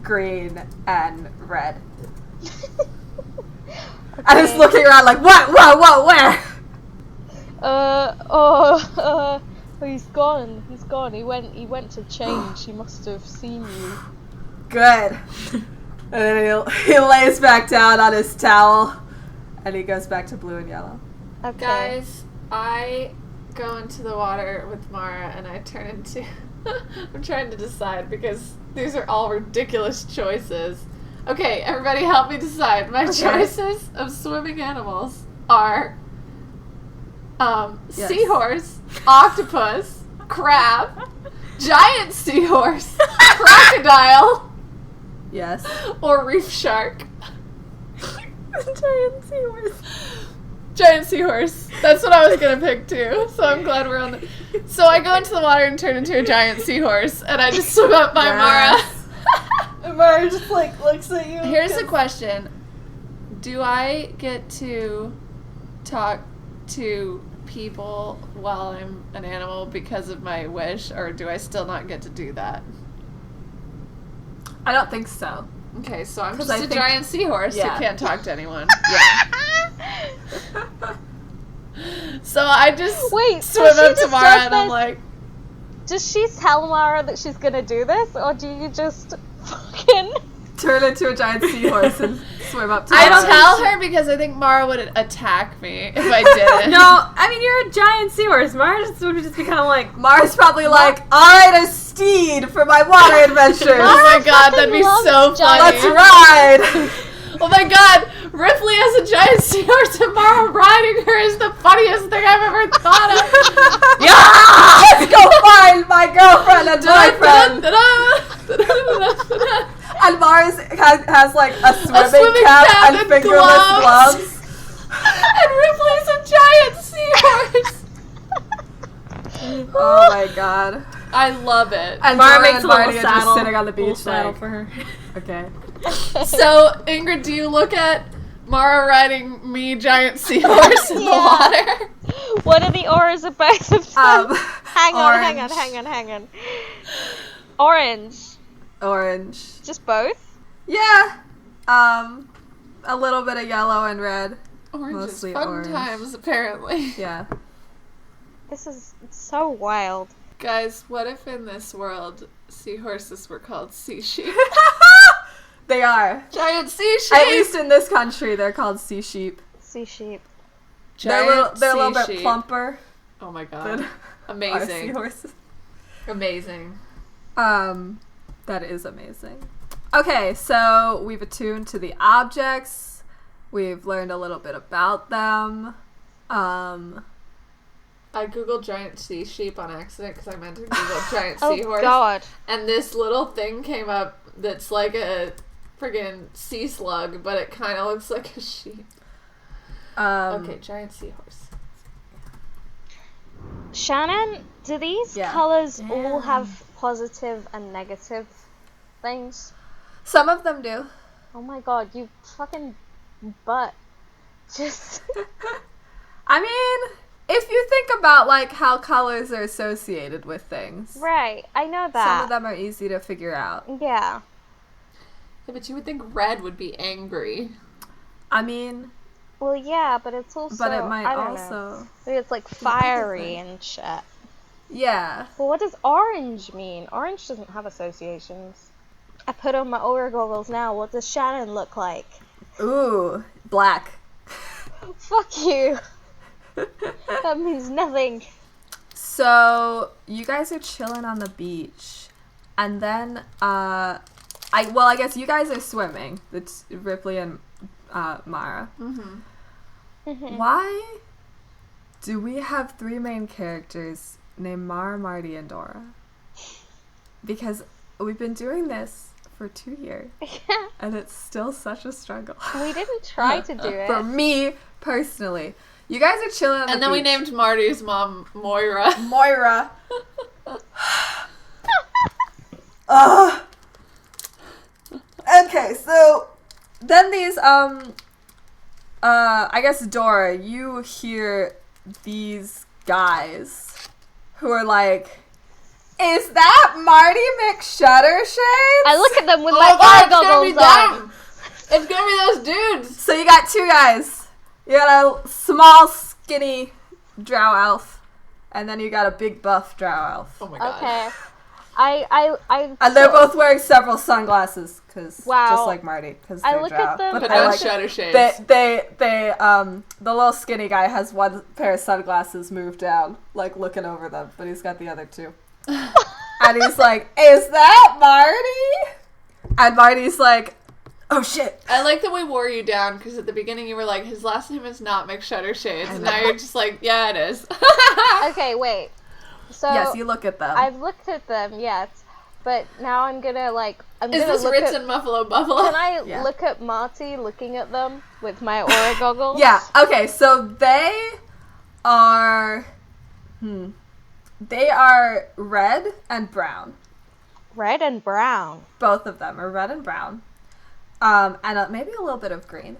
green and red. And he's looking around like, what, where? He's gone. He's gone. He went to change. He must have seen you. Good. And then he lays back down on his towel, and he goes back to blue and yellow. Okay. Guys, I go into the water with Mara and I turn into... I'm trying to decide because these are all ridiculous choices. Okay, everybody help me decide. My choices of swimming animals are Yes. seahorse, octopus, crab, giant seahorse, crocodile, Yes. Or reef shark. Giant seahorse. Giant seahorse. That's what I was gonna pick too. So I'm glad we're on the. So I go into the water and turn into a giant seahorse, and I just swim up by Mara. And Mara just like looks at you. Here's the question: do I get to talk to people while I'm an animal because of my wish, or do I still not get to do that? I don't think so. Okay, so I'm 'Cause just I a think- giant seahorse yeah. who can't talk to anyone. So I just Wait, so swim she up to just Mara does and I'm this- like, Does she tell Mara that she's gonna do this, or do you just fucking... Turn into a giant seahorse and swim up to I Mara. tell her because I think Mara would attack me if I didn't. No, I mean, you're a giant seahorse. Mara would just be kind of like, Mara's probably like, alright, a steed for my water adventures. Oh my god, that'd be loves so funny. Let's ride. Oh my god, Ripley as a giant seahorse and Mara riding her is the funniest thing I've ever thought of. Yeah! Let's go find my girlfriend and boyfriend. And Mars has like a swimming cap and fingerless gloves. And Ripley's a giant seahorse. Oh my god. I love it. And Mara Dora makes and a little Marty are saddle. just sitting on the Little beach saddle like, for her. okay. So, Ingrid, do you look at Mara riding me, giant seahorse, in the water? What are the auras of both of them? Hang orange. on. Orange. Orange. Just both? Yeah. A little bit of yellow and red. Orange Mostly is fun orange. times, apparently. Yeah. This is so wild. Guys, what if in this world seahorses were called sea sheep? They are. Giant sea sheep! At least in this country, they're called sea sheep. Sea sheep. Giant They're a little sea bit sheep. plumper Oh my than god. our Amazing. seahorses. Amazing. That is amazing. Okay, so we've attuned to the objects. We've learned a little bit about them. I googled giant sea sheep on accident because I meant to Google giant Oh seahorse. god. And this little thing came up that's like a friggin' sea slug, but it kind of looks like a sheep. Okay, giant seahorse. Shannon, do these Yeah. colors all have positive and negative things? Some of them do. Oh my god, you fucking butt. Just... I mean, if you think about like how colors are associated with things, Right, I know that. some of them are easy to figure out. Yeah. Yeah, but you would think red would be angry. I mean, Well, yeah, but it's also... but it might I don't also, know. Maybe it's like fiery and shit. yeah. Well, what does orange mean? Orange doesn't have associations. I put on my Aura goggles now. What does Shannon look like? Ooh, black. Fuck you. That means nothing. So you guys are chilling on the beach, and then I guess you guys are swimming. It's Ripley and Mara. Mm-hmm. Why do we have three main characters named Mara, Marty, and Dora? Because we've been doing this for 2 years, and it's still such a struggle. We didn't try to do For it. me personally, you guys are chilling on the And then we beach. named Marty's mom Moira. Moira. Ugh. Okay, so then these I guess Dora, you hear these guys who are like, is that Marty McShuttershades? I look at them with Oh my my god, Aura it's gonna goggles be on. them! It's gonna be those dudes! So you got two guys. You got a small, skinny drow elf, and then you got a big buff drow elf. Oh my god. Okay. I And they're both wearing several sunglasses, cause Wow. just like Marty, because I they're look drow. at them- But I no like shutter shades. they the little skinny guy has one pair of sunglasses moved down, like looking over them, but he's got the other two. And he's like, "Is that Marty?" And Marty's like, "Oh shit." I like that we wore you down because at the beginning you were like, his last name is not McShuttershades. And now you're just like, yeah, it is. Okay, wait. So Yes, you look at them. I've looked at them, yes. But now I'm gonna Is this Ritz and Muffalo Buffalo? Can I Yeah. look at Marty looking at them with my aura goggles? Yeah, okay, so they are... They are red and brown. Red and brown. Both of them are red and brown. And maybe a little bit of green.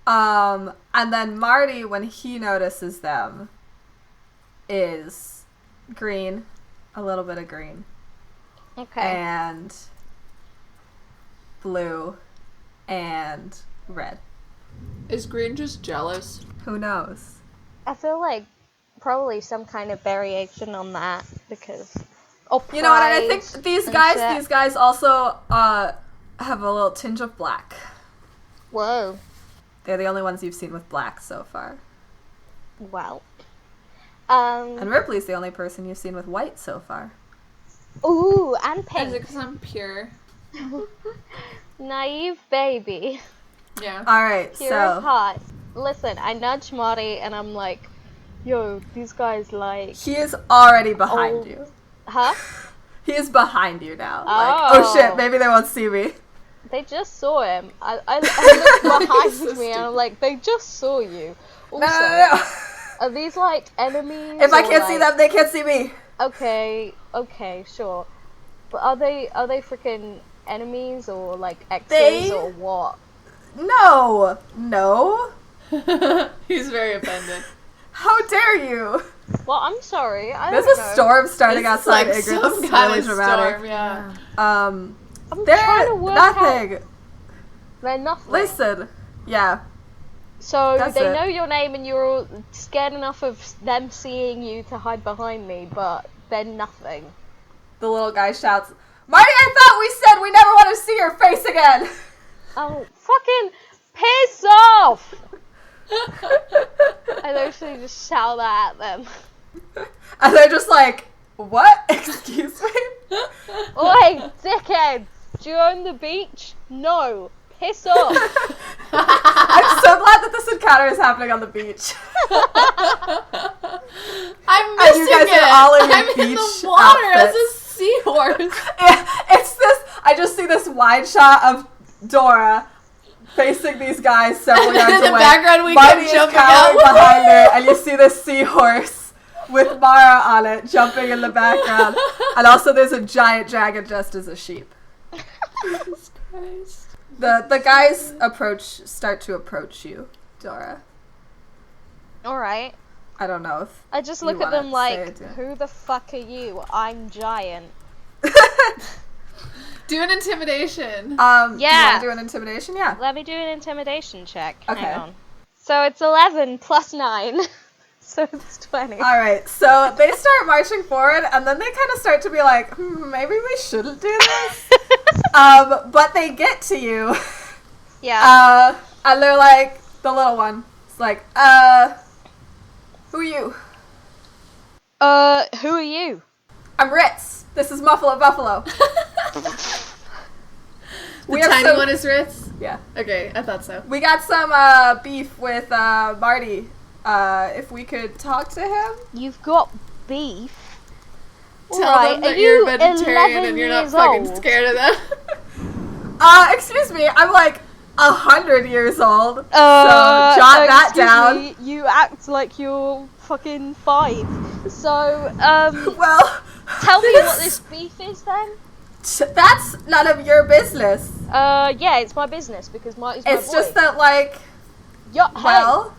And then Marty, when he notices them, is green, a little bit of green, Okay. and blue, and red. Is Green just jealous? Who knows? I feel like probably some kind of variation on that because... Oh, You know what? I think pride these and guys shit. also have a little tinge of black. Whoa. They're the only ones you've seen with black so far. Well. And Ripley's the only person you've seen with white so far. Ooh, and Is it pink. because I'm pure? Naive baby. Yeah. Alright, Pure of so heart. Listen, I nudge Marty and I'm like, yo, these guys like... he is already behind Oh. you. Huh? He is behind you now. Oh. Like, oh shit, maybe they won't see me. They just saw him. I look behind So me and I'm like, they just saw you. Also, No. are these like enemies? If I or, can't see like- them, they can't see me. Okay, sure. But are they freaking enemies or like exes They- or what? No. He's very offended. How dare you? Well, I'm sorry. I There's don't a know. storm starting This is outside like Ingrid. some This is kind really of dramatic. storm, yeah. I'm trying to They're work out. nothing. They're nothing. Listen. Yeah. So That's they it. know your name and you're all scared enough of them seeing you to hide behind me, but they're nothing. The little guy shouts, Marty, I thought we said we never want to see your face again. Oh, fucking piss off! I literally just shout that at them. And they're just like, what? Excuse me? Oi, dickheads! Do you own the beach? No. Piss off! I'm so glad that this encounter is happening on the beach. I'm And missing you guys it. are all in your I'm in beach the water as a outfits. seahorse. It's this, I just see this wide shot of Dora facing these guys several yards In the away. background, we Marty come is jumping cowering out. behind her, and you see this seahorse with Mara on it jumping in the background. And also there's a giant dragon dressed as a sheep. Jesus Christ. The guys start to approach you, Dora. Alright. I don't know if I just You look at wanna them say like, it, yeah. who the fuck are you? I'm giant. Do an intimidation. You Yeah. wanna do an intimidation? Yeah. Let me do an intimidation check. Okay. Hang on. So it's 11 plus 9. So it's 20. Alright, so they start marching forward, and then they kind of start to be like, maybe we shouldn't do this. But they get to you. Yeah. And they're like, the little one. It's like, who are you? Who are you? I'm Ritz. This is Muffalo Buffalo. The tiny one is Ritz? Yeah. Okay, I thought so. We got some, beef with, Marty. If we could talk to him? You've got beef. Tell Alright, them that are you're you vegetarian 11 and you're not years fucking old? scared of them. Excuse me, I'm like 100 years old. So jot that excuse down. me, you act like you're fucking 5. So, Well, tell me what this beef is then. That's none of your business. Yeah, it's my business because Marty's my It's boy. just that, like, Hey, well,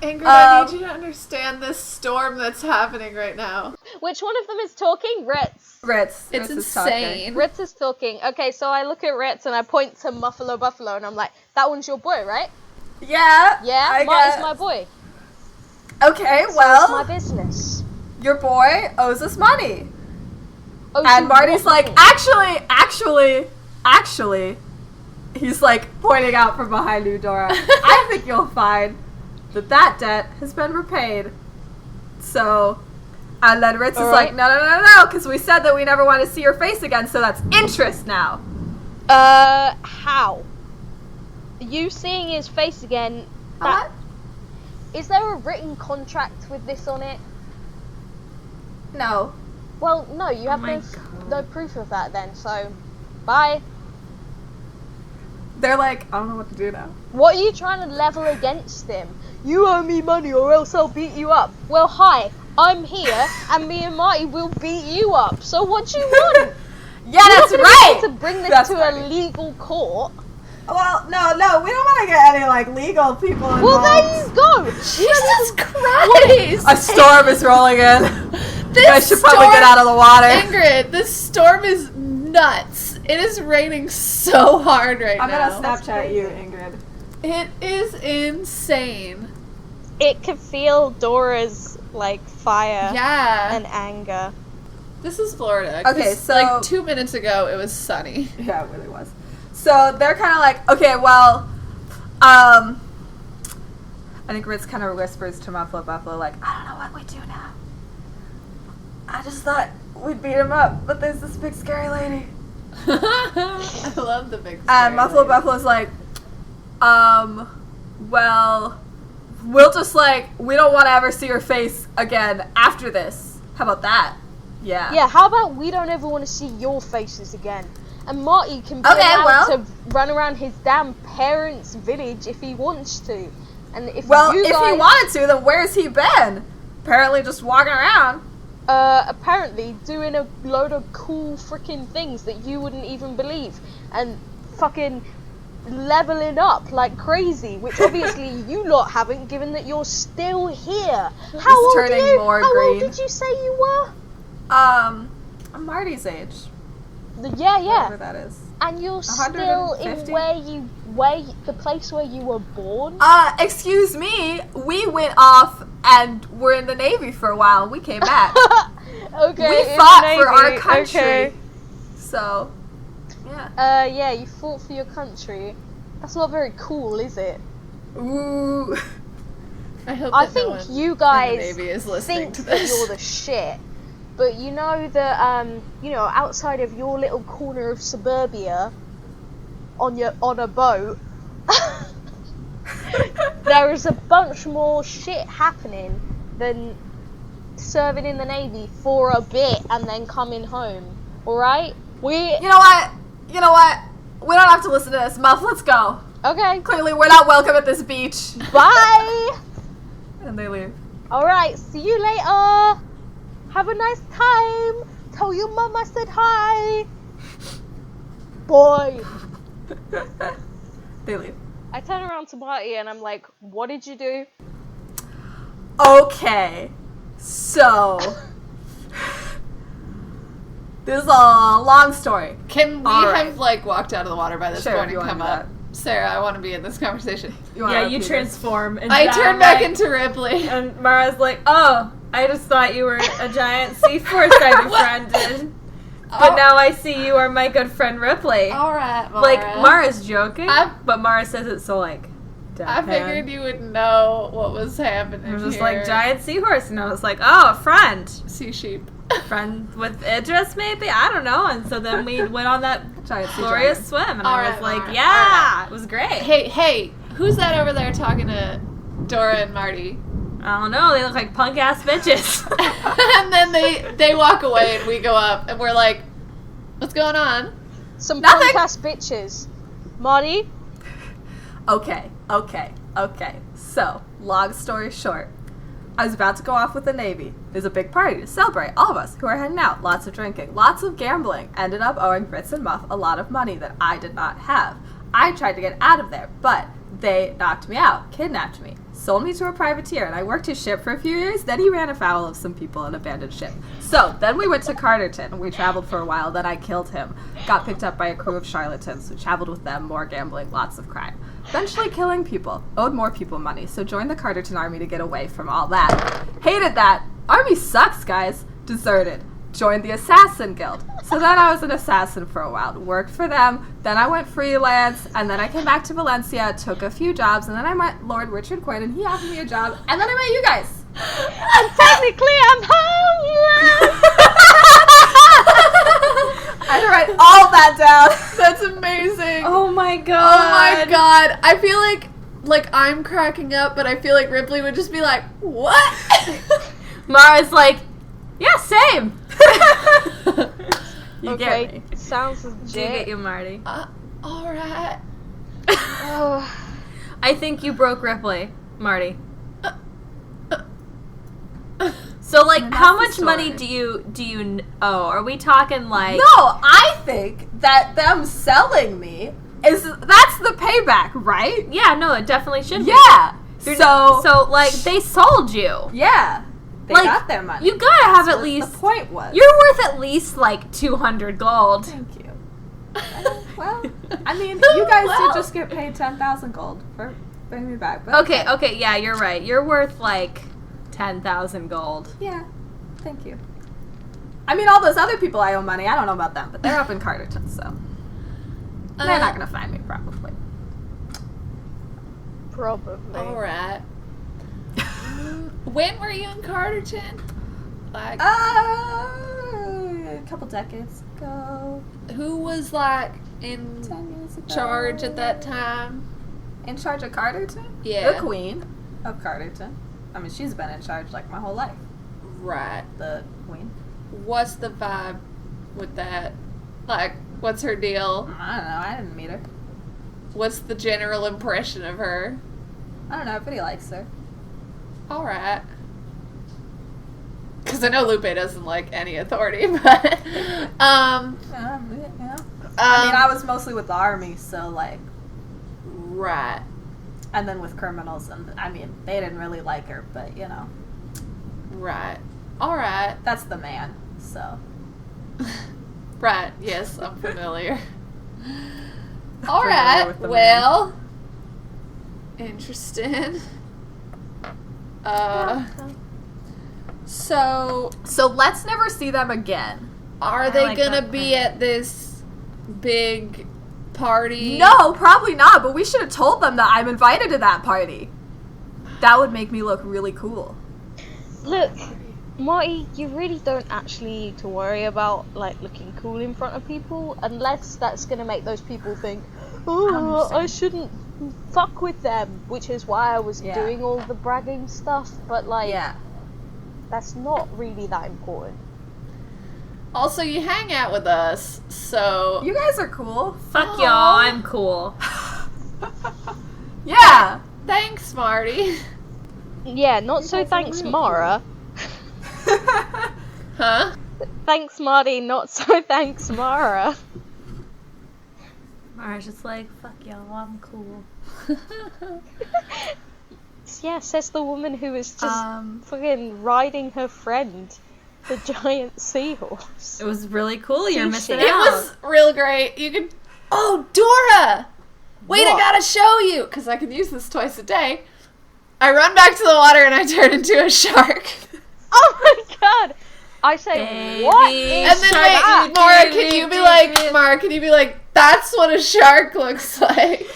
Ingrid, I need you to understand this storm that's happening right now. which one of them is talking? Ritz. Ritz. It's Ritz is talking. insane. Ritz is talking. Okay, so I look at Ritz and I point to Muffalo Buffalo and I'm like, that one's your boy, right? Yeah. Yeah, I Marty's guess. my boy. Okay, So it's well, my business. your boy owes us money. Oh, And so Marty's what like, money? actually, he's like pointing out from behind you, Dora. I think you'll find that debt has been repaid. So, and then Ritz is Alright. like, no, because we said that we never want to see your face again, so that's interest now. How? You seeing his face again, What? is there a written contract with this on it? No. Well, no, you have my no proof of that then, so bye. They're like, I don't know what to do now. What are you trying to level against them? You owe me money or else I'll beat you up. Well, hi, I'm here and me and Marty will beat you up. So what do you want? Yeah, You're that's not gonna right! be able to bring this That's to right. a legal court. Well, no, we don't want to get any, like, legal people involved. Well, there you go. Jesus Christ! A storm is rolling in. This You guys should probably get out of the water. Ingrid, this storm is nuts. It is raining so hard right I'm now. gonna Snapchat you, Ingrid. It is insane. It could feel Dora's, like, fire Yeah. and anger. This is Florida. 'cause, Okay, so- like 2 minutes ago, it was sunny. Yeah, it really was. So they're kind of like, okay, well, I think Ritz kind of whispers to Buffalo, like, I don't know what we do now. I just thought we'd beat him up, but there's this big scary lady. I love the big And scary Buffalo's like, well, we'll just, like, we don't want to ever see your face again after this. How about that? Yeah. Yeah, how about we don't ever want to see your faces again? And Marty can be Okay, allowed well. to run around his damn parents' village if he wants to. And if Well, you if guys, he wanted to, then where's he been? Apparently just walking around. apparently doing a load of cool freaking things that you wouldn't even believe. And fucking leveling up like crazy, which obviously you lot haven't, given that you're still here. How old are turning you? more How old green. did you say you were? I'm Marty's age. Yeah, Whatever that is. And you're still in 150? the place where you were born? Excuse me, we went off and were in the Navy for a while and we came back. Okay. We in fought the for our Navy, country. okay. So, yeah. Yeah, you fought for your country. That's not very cool, is it? Ooh. I hope I that no think one you in guys the Navy is listening think to that this. you're the shit. But you know that, outside of your little corner of suburbia, on a boat, there is a bunch more shit happening than serving in the Navy for a bit and then coming home. Alright? You know what? We don't have to listen to this. Muff, let's go. Okay. Clearly we're not welcome at this beach. Bye! And they leave. Alright, see you later! Have a nice time! Tell your mum I said hi! Boy! They leave. I turn around to Marty and I'm like, what did you do? Okay. So, this is a long story. Can we All have walked out of the water by this Sure, point you and come wanna do up? Sarah, I want to be in this conversation. wanna you repeat transform. And I turn back into Ripley. And Mara's like, oh, I just thought you were a giant sea force I befriended. But now I see you are my good friend Ripley. Alright, Mara. Like, Mara's joking, I'm- but Mara says it so, like, I figured you would know what was happening. It was just here. like giant seahorse, and I was like, oh, a friend. sea sheep. Friend with Idris, maybe? I don't know. And so then we went on that Giant sea glorious swim, and I Alright, was like, alright, yeah, it was great. Hey, who's that over there talking to Dora and Marty? I don't know, they look like punk ass bitches. And then they walk away and we go up and we're like, what's going on? Some Nothing. punk ass bitches. Marty? Okay. So, long story short, I was about to go off with the Navy. There's a big party to celebrate all of us who are heading out. Lots of drinking, lots of gambling. Ended up owing Fritz and Muff a lot of money that I did not have. I tried to get out of there, but they knocked me out, kidnapped me, sold me to a privateer, and I worked his ship for a few years. Then he ran afoul of some people on an abandoned ship. So, then we went to Carterton. We traveled for a while, then I killed him. Got picked up by a crew of charlatans. We traveled with them, more gambling, lots of crime. Eventually killing people. Owed more people money, so joined the Carterton army to get away from all that. Hated that. Army sucks, guys. Deserted. Joined the Assassin Guild. So then I was an assassin for a while. Worked for them. Then I went freelance. And then I came back to Valencia, took a few jobs. And then I met Lord Richard Quinn, and he offered me a job. And then I met you guys. And technically I'm homeless! I had to write all that down. That's amazing. Oh my god. Oh my god. I feel like I'm cracking up, but I feel like Ripley would just be like, what? Mara's like, Yeah, same. You Okay, get me. sounds legit. Do you get you, Marty? Alright. Oh, I think you broke Ripley, Marty. So, like, And how that's much the money story. do you owe? Are we talking like? No, I think that them selling me that's the payback, right? Yeah, no, it definitely should be. Yeah. You're- So like, they sold you. yeah, they Like, got their money. You gotta have That's at what least. the point was. You're worth at least like 200 gold. Thank you. Well, I mean, you guys Well. did just get paid 10,000 gold for bringing me back. But Okay, yeah, you're right. You're worth like 10,000 gold. Yeah, thank you. I mean, all those other people I owe money, I don't know about them, but they're up in Carterton, so they're not gonna find me, probably. probably. Alright. When were you in Carterton? Like, A couple decades ago, who was like in 10 years ago. charge at that time? In charge of Carterton? Yeah. The queen of Carterton. I mean, she's been in charge like my whole life. Right. The queen. What's the vibe with that? Like, what's her deal? I don't know. I didn't meet her. What's the general impression of her? I don't know. Everybody likes her. Alright. Because I know Lupe doesn't like any authority, but Yeah. I mean, I was mostly with the army, so like, right. and then with criminals, and I mean, they didn't really like her, but you know, Right. Alright. that's the man. So Right. Yes, I'm familiar. Familiar Alright. with the Well. Interesting. So, let's never see them again. are they like gonna that be plan. at this big party? No, probably not. But we should have told them that I'm invited to that party. That would make me look really cool. Look, Marty, you really don't actually need to worry about like looking cool in front of people, unless that's gonna make those people think, oh, I shouldn't fuck with them, which is why I was Yeah. doing all the bragging stuff. But like, Yeah. that's not really that important. Also, you hang out with us, so You guys are cool. Fuck y'all, I'm cool. Yeah. thanks, Marty. Yeah, not so guys are thanks, real Mara. Huh? Thanks, Marty. Not so thanks, Mara. Mara's just like, fuck y'all, I'm cool. Yeah, says the woman who was just Um, fucking riding her friend, the giant seahorse. It was really cool. You're Sushi. missing It out. was real great. You could. Oh, Dora! Wait, I What? gotta show you! Because I can use this twice a day. I run back to the water and I turn into a shark. Oh my god! I say, Baby what And is then that? wait, Mara, can you be like, Mara, can you be like, that's what a shark looks like?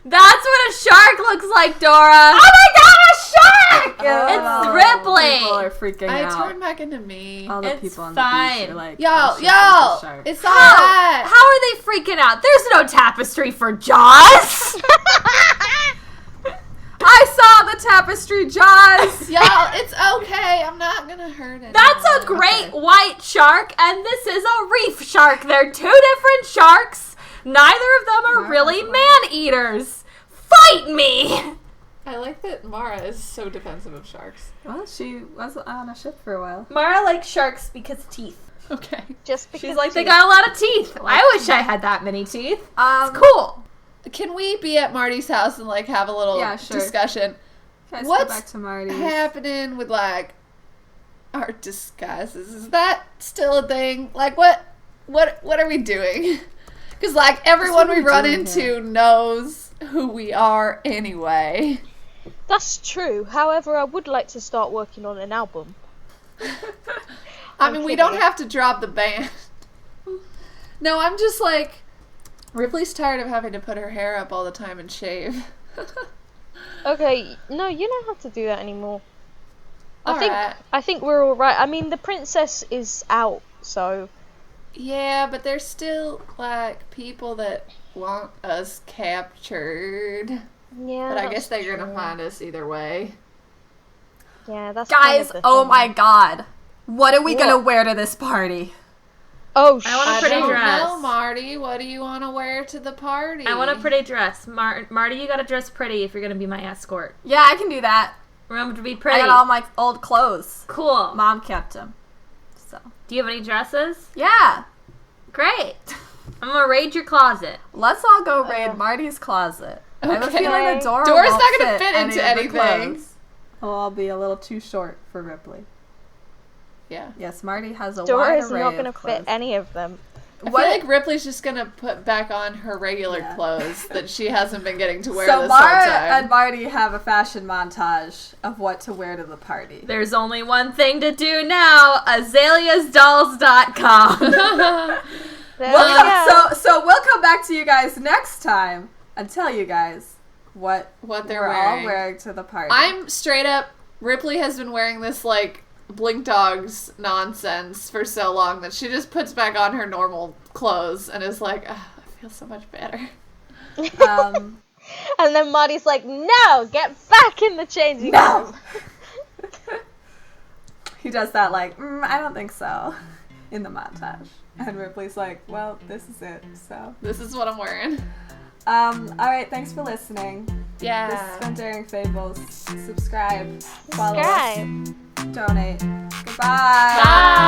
That's what a shark looks like, Dora. Oh my god, a shark! It's Ripley. People are freaking I out. turn back into me. All the It's people on fine. the beach are like, Y'all, "Oh, shit, that's a shark." it's How? alright. How are they freaking out? There's no tapestry for Jaws. I saw the tapestry, Jaws. Y'all, it's okay. I'm not gonna hurt anyone. That's a great white shark, and this is a reef shark. They're two different sharks. Neither of them are really man-eaters. Fight me! I like that Mara is so defensive of sharks. Well, she was on a ship for a while. Mara likes sharks because teeth. Okay. Just because She's like, they got a lot of teeth. I wish I had that many teeth. Um, Cool. Can we be at Marty's house and like have a little Yeah, sure. discussion? Guys, What's go back to Marty's. happening with like our disguises? Is that still a thing? Like what are we doing? Because like everyone What are we we run doing into here? knows who we are anyway. That's true. However, I would like to start working on an album. I mean, we don't have to drop the band. No, I'm just like, Ripley's tired of having to put her hair up all the time and shave. Okay, no, you don't have to do that anymore. Alright. I think we're all right. I mean, the princess is out, so Yeah, but there's still, like, people that want us captured. yeah. But I guess that's they're gonna true. find us either way. Yeah, that's kind Guys, of the oh thing. my god. What are we gonna wear to this party? Oh, I want a I pretty don't dress. know, Marty. What do you want to wear to the party? I want a pretty dress. Marty, you gotta dress pretty if you're gonna be my escort. Yeah, I can do that. Remember to be I pretty. got all my old clothes. Cool. Mom kept them. So. Do you have any dresses? Yeah. Great. I'm gonna raid your closet. Let's all go raid Marty's closet. I have a Okay. feeling that Dora's Dora's won't not gonna fit any into of the anything. clothes. I'll be a little too short for Ripley. Yeah. Yes, Marty has a wide Dora's array not of going to clothes. fit any of them. I feel like Ripley's just gonna put back on her regular clothes that she hasn't been getting to wear So this whole Mara time. and Marty have a fashion montage of what to wear to the party. There's only one thing to do now. azaleasdolls.com. There we go. So we'll come back to you guys next time and tell you guys what they're we're wearing. all wearing to the party. I'm straight up. Ripley has been wearing this like Blink Dogs nonsense for so long that she just puts back on her normal clothes and is like, "Oh, I feel so much better." Um, And then Marty's like, no, get back in the changing No! room. he does that like, I don't think so, in the montage. And Ripley's like, well, this is it, so. This is what I'm wearing. Alright, thanks for listening. Yeah. This has been Daring Fables. Subscribe, follow us, Subscribe. donate. Goodbye! Bye.